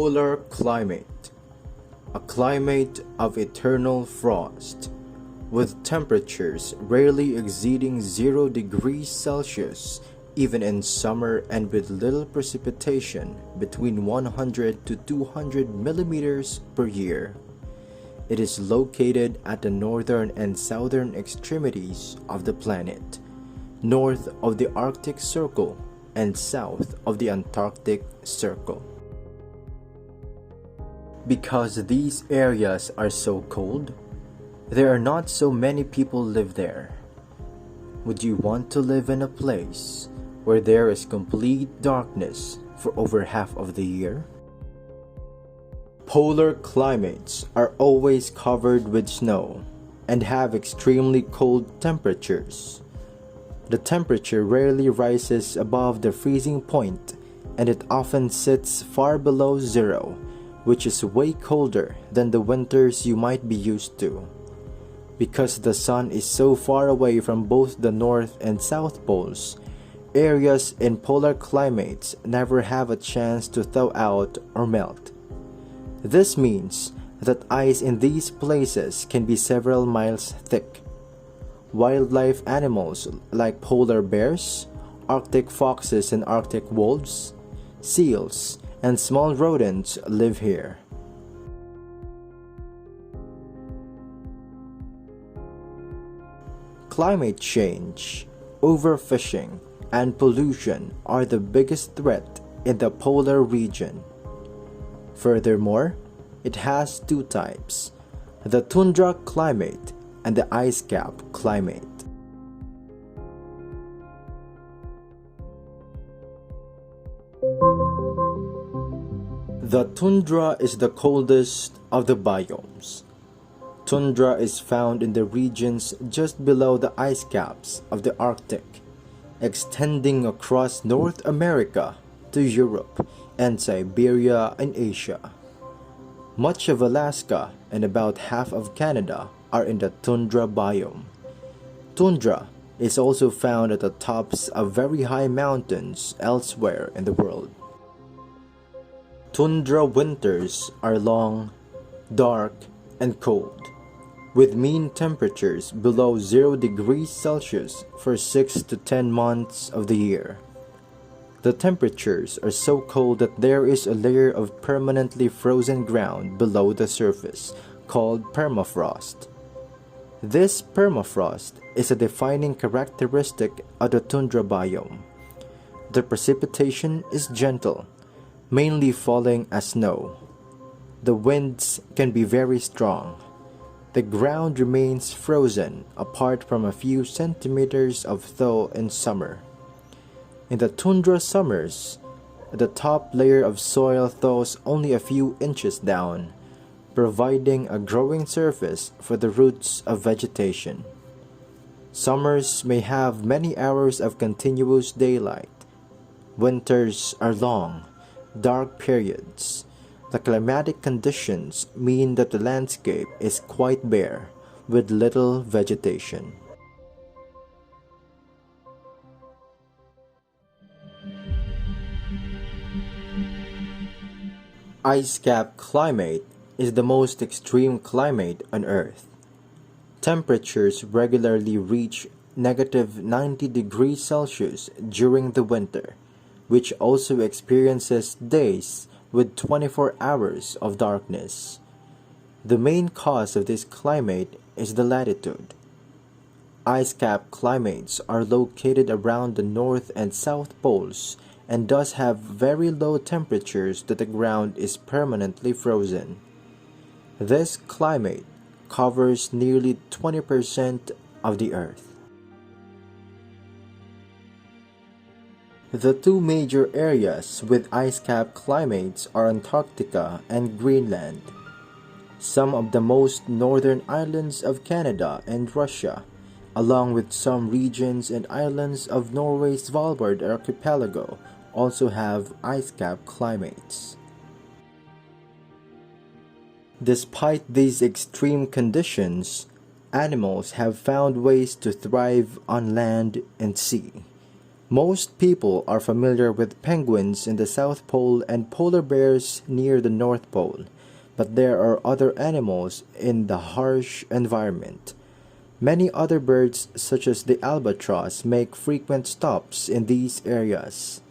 Polar climate, a climate of eternal frost, with temperatures rarely exceeding 0 degrees Celsius even in summer and with little precipitation between 100 to 200 millimeters per year. It is located at the northern and southern extremities of the planet, north of the Arctic Circle and south of the Antarctic Circle. Because these areas are so cold, there are not so many people live there. Would you want to live in a place where there is complete darkness for over half of the year? Polar climates are always covered with snow and have extremely cold temperatures. The temperature rarely rises above the freezing point, and it often sits far below zero, which is way colder than the winters you might be used to. Because the sun is so far away from both the North and South poles, areas in polar climates never have a chance to thaw out or melt. This means that ice in these places can be several miles thick. Wildlife animals like polar bears, Arctic foxes and Arctic wolves, seals, and small rodents live here. Climate change, overfishing, and pollution are the biggest threat in the polar region. Furthermore, it has two types: the tundra climate and the ice cap climate. The tundra is the coldest of the biomes. Tundra is found in the regions just below the ice caps of the Arctic, extending across North America to Europe and Siberia in Asia. Much of Alaska and about half of Canada are in the tundra biome. Tundra is also found at the tops of very high mountains elsewhere in the world. Tundra winters are long, dark, and cold, with mean temperatures below 0 degrees Celsius for 6 to 10 months of the year. The temperatures are so cold that there is a layer of permanently frozen ground below the surface, called permafrost. This permafrost is a defining characteristic of the tundra biome. The precipitation is gentle, mainly falling as snow. The winds can be very strong. The ground remains frozen apart from a few centimeters of thaw in summer. In the tundra summers, the top layer of soil thaws only a few inches down, providing a growing surface for the roots of vegetation. Summers may have many hours of continuous daylight. Winters are long, dark periods. The climatic conditions mean that the landscape is quite bare, with little vegetation. Ice cap climate is the most extreme climate on Earth. Temperatures regularly reach negative 90 degrees Celsius during the winter, which also experiences days with 24 hours of darkness. The main cause of this climate is the latitude. Ice cap climates are located around the North and South poles and thus have very low temperatures that the ground is permanently frozen. This climate covers nearly 20% of the Earth. The two major areas with ice cap climates are Antarctica and Greenland. Some of the most northern islands of Canada and Russia, along with some regions and islands of Norway's Svalbard archipelago, also have ice cap climates. Despite these extreme conditions, animals have found ways to thrive on land and sea. Most people are familiar with penguins in the South Pole and polar bears near the North Pole, but there are other animals in the harsh environment. Many other birds, such as the albatross, make frequent stops in these areas.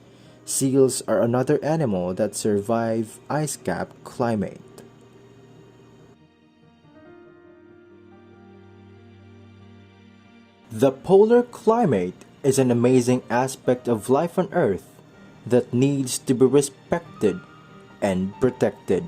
Seals are another animal that survive ice cap climate. The polar climate is an amazing aspect of life on Earth that needs to be respected and protected.